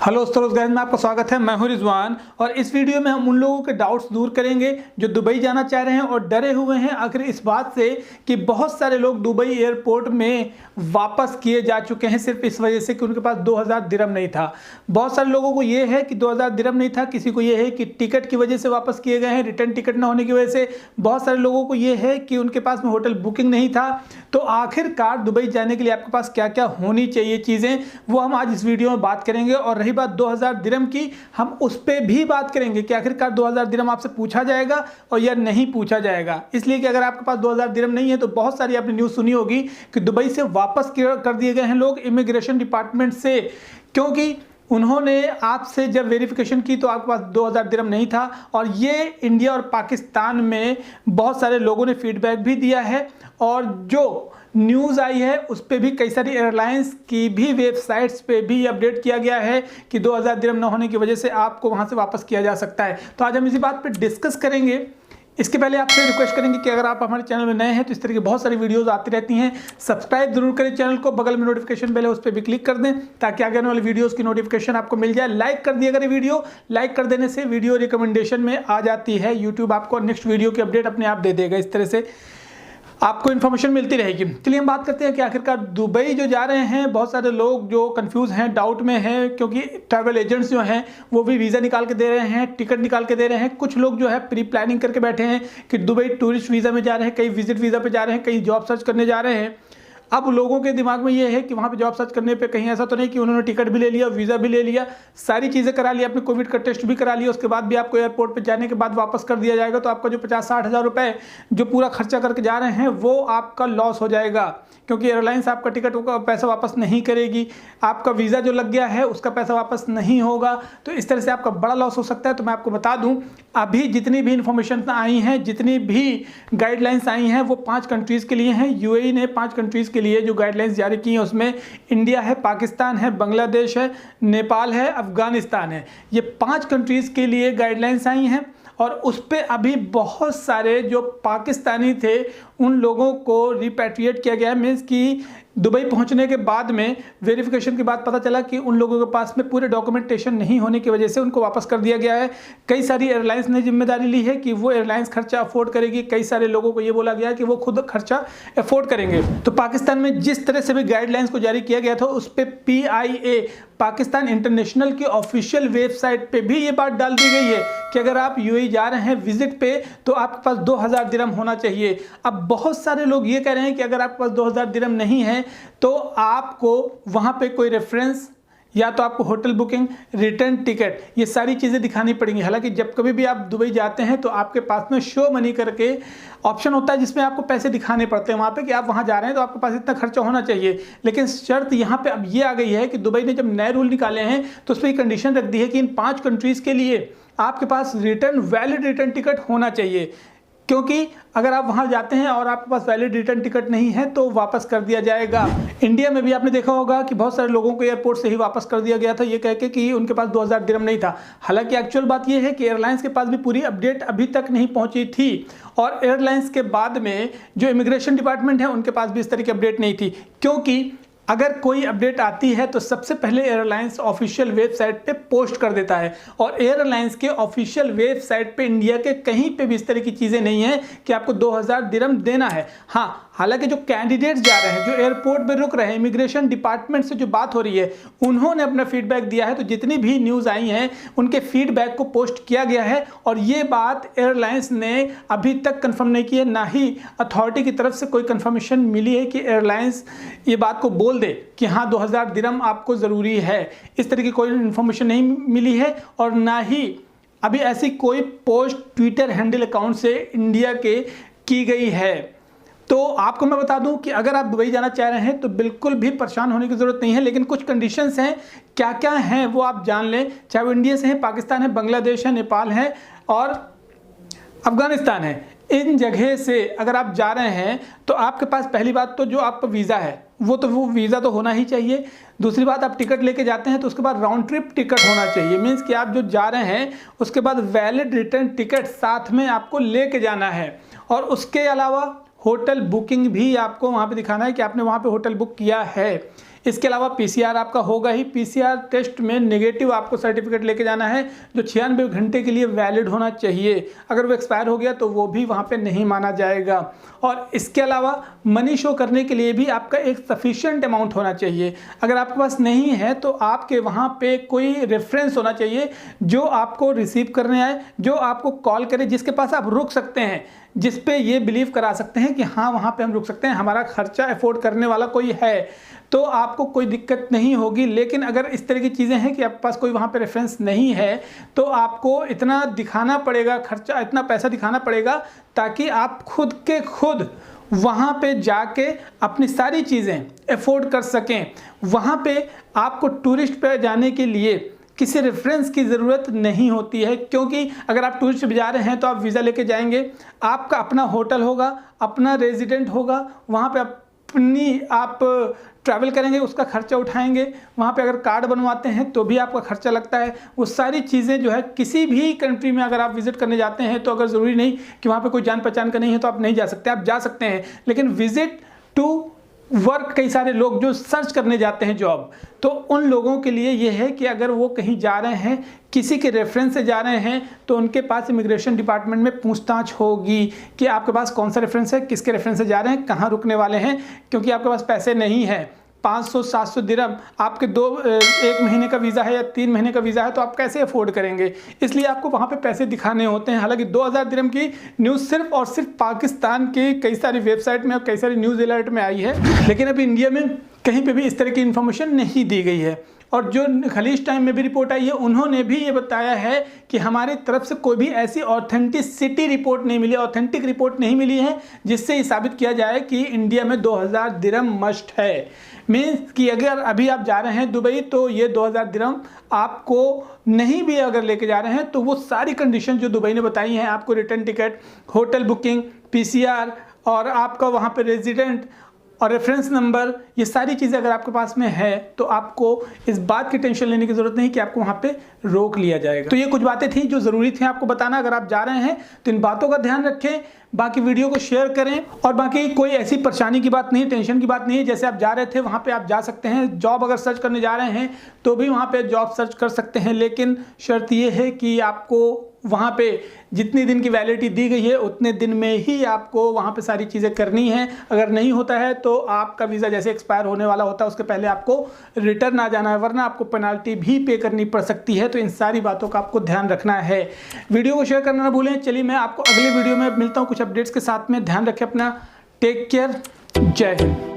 Hello दोस्तों, में आपका स्वागत है। मैं हूं रिजवान और इस वीडियो में हम उन लोगों के डाउट्स दूर करेंगे जो दुबई जाना चाह रहे हैं और डरे हुए हैं आखिर इस बात से कि बहुत सारे लोग दुबई एयरपोर्ट में वापस किए जा चुके हैं सिर्फ इस वजह से कि उनके पास 2000 दिरहम नहीं था। बहुत सारे लोगों को ये है कि 2000 दिरहम नहीं था, किसी को ये है कि टिकट की वजह से वापस किए गए हैं, रिटर्न टिकट ना होने की वजह से। बहुत सारे लोगों को ये है कि उनके पास में होटल बुकिंग नहीं था। तो आखिरकार दुबई जाने के लिए आपके पास क्या क्या होनी चाहिए चीज़ें, वो हम आज इस वीडियो में बात करेंगे। और रही बात 2000 दिरहम की, हम उस पर भी बात करेंगे कि आखिरकार 2000 दिरहम आपसे पूछा जाएगा और या नहीं पूछा जाएगा। इसलिए कि अगर आपके पास 2000 दिरहम नहीं है तो बहुत सारी आपने न्यूज़ सुनी होगी कि दुबई से वापस कर दिए गए हैं लोग इमिग्रेशन डिपार्टमेंट से, क्योंकि उन्होंने आपसे जब वेरिफिकेशन की तो आपके पास 2000 दिरहम नहीं था। और ये इंडिया और पाकिस्तान में बहुत सारे लोगों ने फीडबैक भी दिया है और जो न्यूज़ आई है उस पर भी कई सारी एयरलाइंस की भी वेबसाइट्स पे भी अपडेट किया गया है कि 2000 दिरहम न होने की वजह से आपको वहाँ से वापस किया जा सकता है। तो आज हम इसी बात पे डिस्कस करेंगे। इसके पहले आपसे रिक्वेस्ट करेंगे कि अगर आप हमारे चैनल में नए हैं तो इस तरह की बहुत सारी वीडियोस आती रहती हैं, सब्सक्राइब जरूर करें चैनल को, बगल में नोटिफिकेशन बेल है उस पर भी क्लिक कर दें ताकि आगे आने वाली वीडियोस की नोटिफिकेशन आपको मिल जाए। लाइक कर दिया करें वीडियो, लाइक कर देने से वीडियो रिकमेंडेशन में आ जाती है, यूट्यूब आपको नेक्स्ट वीडियो की अपडेट अपने आप दे देगा। इस तरह से आपको इन्फॉर्मेशन मिलती रहेगी। चलिए हम बात करते हैं कि आखिरकार दुबई जो जा रहे हैं, बहुत सारे लोग जो कंफ्यूज हैं, डाउट में हैं, क्योंकि ट्रैवल एजेंट्स जो हैं वो भी वीज़ा निकाल के दे रहे हैं, टिकट निकाल के दे रहे हैं। कुछ लोग जो है प्री प्लानिंग करके बैठे हैं कि दुबई टूरिस्ट वीज़ा में जा रहे हैं, कई विजिट वीज़ा पे जा रहे हैं, कई जॉब सर्च करने जा रहे हैं। अब लोगों के दिमाग में ये है कि वहाँ पे जॉब सर्च करने पे कहीं ऐसा तो नहीं कि उन्होंने टिकट भी ले लिया, वीज़ा भी ले लिया, सारी चीज़ें करा ली, आपने कोविड का टेस्ट भी करा लिया, उसके बाद भी आपको एयरपोर्ट पे जाने के बाद वापस कर दिया जाएगा। तो आपका जो 50-60 हज़ार रुपये जो पूरा खर्चा करके जा रहे हैं वो आपका लॉस हो जाएगा, क्योंकि एयरलाइंस आपका टिकट का पैसा वापस नहीं करेगी, आपका वीज़ा जो लग गया है उसका पैसा वापस नहीं होगा। तो इस तरह से आपका बड़ा लॉस हो सकता है। तो मैं आपको बता दूँ, अभी जितनी भी इंफॉर्मेशन आई हैं, जितनी भी गाइडलाइंस आई हैं वो 5 कंट्रीज़ के लिए हैं। यूएई ने 5 कंट्रीज़ के लिए जो गाइडलाइंस जारी की हैं उसमें इंडिया है, पाकिस्तान है, बांग्लादेश है, नेपाल है, अफगानिस्तान है। ये 5 कंट्रीज़ के लिए गाइडलाइंस आई हैं और उस पर अभी बहुत सारे जो पाकिस्तानी थे उन लोगों को रिपैट्रिएट किया गया है। मीन्स कि दुबई पहुंचने के बाद में वेरिफिकेशन के बाद पता चला कि उन लोगों के पास में पूरे डॉक्यूमेंटेशन नहीं होने की वजह से उनको वापस कर दिया गया है। कई सारी एयरलाइंस ने जिम्मेदारी ली है कि वो एयरलाइंस खर्चा अफोर्ड करेगी, कई सारे लोगों को ये बोला गया कि वो खुद खर्चा अफोर्ड करेंगे। तो पाकिस्तान में जिस तरह से भी गाइडलाइंस को जारी किया गया था उस पर PIA पाकिस्तान इंटरनेशनल की ऑफिशियल वेबसाइट पे भी ये बात डाल दी गई है कि अगर आप यूएई जा रहे हैं विजिट पे तो आपके पास 2000 दिरहम होना चाहिए। अब बहुत सारे लोग ये कह रहे हैं कि अगर आपके पास 2000 दिरहम नहीं है तो आपको वहां पे कोई रेफरेंस या तो आपको होटल बुकिंग, रिटर्न टिकट, ये सारी चीज़ें दिखानी पड़ेंगी। हालांकि जब कभी भी आप दुबई जाते हैं तो आपके पास में शो मनी करके ऑप्शन होता है जिसमें आपको पैसे दिखाने पड़ते हैं वहाँ पे कि आप वहाँ जा रहे हैं तो आपके पास इतना खर्चा होना चाहिए। लेकिन शर्त यहाँ पे अब ये आ गई है कि दुबई ने जब नए रूल निकाले हैं तो उस पर कंडीशन रख दी है कि इन 5 कंट्रीज़ के लिए आपके पास वैलिड रिटर्न टिकट होना चाहिए, क्योंकि अगर आप वहां जाते हैं और आपके पास वैलिड रिटर्न टिकट नहीं है तो वापस कर दिया जाएगा। इंडिया में भी आपने देखा होगा कि बहुत सारे लोगों को एयरपोर्ट से ही वापस कर दिया गया था ये कह के कि उनके पास 2000 दिरहम नहीं था। हालांकि एक्चुअल बात यह है कि एयरलाइंस के पास भी पूरी अपडेट अभी तक नहीं पहुंची थी और एयरलाइंस के बाद में जो इमिग्रेशन डिपार्टमेंट है उनके पास भी इस तरह की अपडेट नहीं थी, क्योंकि अगर कोई अपडेट आती है तो सबसे पहले एयरलाइंस ऑफिशियल वेबसाइट पे पोस्ट कर देता है और एयरलाइंस के ऑफिशियल वेबसाइट पे इंडिया के कहीं पे भी इस तरह की चीज़ें नहीं है कि आपको 2000 दिरहम देना है। हाँ, हालांकि जो कैंडिडेट्स जा रहे हैं, जो एयरपोर्ट पे रुक रहे हैं, इमिग्रेशन डिपार्टमेंट से जो बात हो रही है उन्होंने अपना फीडबैक दिया है। तो जितनी भी न्यूज़ आई हैं उनके फीडबैक को पोस्ट किया गया है और ये बात एयरलाइंस ने अभी तक कंफर्म नहीं की है, ना ही अथॉरिटी की तरफ से कोई कंफर्मेशन मिली है कि एयरलाइंस ये बात को बोल दे कि हाँ 2000 दिरहम आपको ज़रूरी है। इस तरह की कोई इन्फॉर्मेशन नहीं मिली है और ना ही अभी ऐसी कोई पोस्ट ट्विटर हैंडल अकाउंट से इंडिया के की गई है। तो आपको मैं बता दूं कि अगर आप दुबई जाना चाह रहे हैं तो बिल्कुल भी परेशान होने की ज़रूरत नहीं है, लेकिन कुछ कंडीशंस हैं, क्या क्या हैं वो आप जान लें। चाहे वो इंडिया से हैं, पाकिस्तान है, बांग्लादेश है, नेपाल है और अफगानिस्तान है, इन जगह से अगर आप जा रहे हैं तो आपके पास पहली बात तो जो आपका वीज़ा है वो वीज़ा तो होना ही चाहिए। दूसरी बात, आप टिकट लेके जाते हैं तो उसके बाद राउंड ट्रिप टिकट होना चाहिए। मीन्स कि आप जो जा रहे हैं उसके बाद वैलिड रिटर्न टिकट साथ में आपको लेके जाना है और उसके अलावा होटल बुकिंग भी आपको वहाँ पे दिखाना है कि आपने वहाँ पे होटल बुक किया है। इसके अलावा पीसीआर आपका होगा ही। पीसीआर टेस्ट में नेगेटिव आपको सर्टिफिकेट लेके जाना है जो 96 घंटे के लिए वैलिड होना चाहिए। अगर वो एक्सपायर हो गया तो वो भी वहाँ पे नहीं माना जाएगा। और इसके अलावा मनी शो करने के लिए भी आपका एक सफिशिएंट अमाउंट होना चाहिए। अगर आपके पास नहीं है तो आपके वहाँ पे कोई रेफरेंस होना चाहिए जो आपको रिसीव करने आए, जो आपको कॉल करे, जिसके पास आप रुक सकते हैं, जिस पे ये बिलीव करा सकते हैं कि हाँ वहाँ पे हम रुक सकते हैं, हमारा खर्चा अफोर्ड करने वाला कोई है, तो आपको कोई दिक्कत नहीं होगी। लेकिन अगर इस तरह की चीज़ें हैं कि आपके पास कोई वहाँ पे रेफरेंस नहीं है तो आपको इतना दिखाना पड़ेगा, खर्चा इतना पैसा दिखाना पड़ेगा ताकि आप खुद के खुद वहाँ पे जाके अपनी सारी चीज़ें अफोर्ड कर सकें। वहाँ पे आपको टूरिस्ट पे जाने के लिए किसी रेफरेंस की ज़रूरत नहीं होती है, क्योंकि अगर आप टूरिस्ट जा रहे हैं तो आप वीज़ा लेके जाएंगे, आपका अपना होटल होगा, अपना रेजिडेंट होगा, वहाँ पे आप ट्रैवल करेंगे, उसका खर्चा उठाएंगे। वहाँ पे अगर कार्ड बनवाते हैं तो भी आपका खर्चा लगता है। वो सारी चीज़ें जो है किसी भी कंट्री में अगर आप विज़िट करने जाते हैं तो अगर ज़रूरी नहीं कि वहाँ पे कोई जान पहचान का नहीं है तो आप नहीं जा सकते, आप जा सकते हैं। लेकिन विज़िट टू वर्क कई सारे लोग जो सर्च करने जाते हैं जॉब, तो उन लोगों के लिए ये है कि अगर वो कहीं जा रहे हैं, किसी के रेफरेंस से जा रहे हैं, तो उनके पास इमिग्रेशन डिपार्टमेंट में पूछताछ होगी कि आपके पास कौन सा रेफरेंस है, किसके रेफरेंस से जा रहे हैं, कहाँ रुकने वाले हैं। क्योंकि आपके पास पैसे नहीं है, 500-700 दिरहम आपके 1 महीने का वीज़ा है या 3 महीने का वीज़ा है तो आप कैसे अफोर्ड करेंगे। इसलिए आपको वहाँ पे पैसे दिखाने होते हैं। हालांकि 2000 दिरहम की न्यूज़ सिर्फ और सिर्फ पाकिस्तान की कई सारी वेबसाइट में और कई सारी न्यूज़ अलर्ट में आई है, लेकिन अभी इंडिया में कहीं पे भी इस तरह की इन्फॉर्मेशन नहीं दी गई है। और जो खलीज टाइम में भी रिपोर्ट आई है, उन्होंने भी ये बताया है कि हमारी तरफ से कोई भी ऐसी ऑथेंटिसिटी रिपोर्ट नहीं मिली, ऑथेंटिक रिपोर्ट नहीं मिली है जिससे ये साबित किया जाए कि इंडिया में 2000 दिरहम मस्ट है। मीन्स कि अगर अभी आप जा रहे हैं दुबई तो ये 2000 दिरहम आपको नहीं भी अगर लेके जा रहे हैं तो वो सारी कंडीशन जो दुबई ने बताई हैं, आपको return ticket, hotel booking, PCR और आपका वहाँ पे रेजिडेंट और रेफरेंस नंबर, ये सारी चीज़ें अगर आपके पास में है तो आपको इस बात की टेंशन लेने की ज़रूरत नहीं कि आपको वहाँ पे रोक लिया जाएगा। तो ये कुछ बातें थी जो ज़रूरी थी आपको बताना। अगर आप जा रहे हैं तो इन बातों का ध्यान रखें, बाकी वीडियो को शेयर करें। और बाकी कोई ऐसी परेशानी की बात नहीं, टेंशन की बात नहीं है। जैसे आप जा रहे थे वहाँ पे आप जा सकते हैं, जॉब अगर सर्च करने जा रहे हैं तो भी वहाँ पे जॉब सर्च कर सकते हैं। लेकिन शर्त ये है कि आपको वहाँ पे जितनी दिन की वैलिडिटी दी गई है उतने दिन में ही आपको वहाँ पे सारी चीज़ें करनी है। अगर नहीं होता है तो आपका वीज़ा जैसे एक्सपायर होने वाला होता है उसके पहले आपको रिटर्न आ जाना है, वरना आपको पेनाल्टी भी पे करनी पड़ सकती है। तो इन सारी बातों का आपको ध्यान रखना है। वीडियो को शेयर करना ना भूलें। चलिए मैं आपको अगले वीडियो में मिलता हूँ कुछ अपडेट्स के साथ में। ध्यान रखें अपना, टेक केयर, जय हिंद।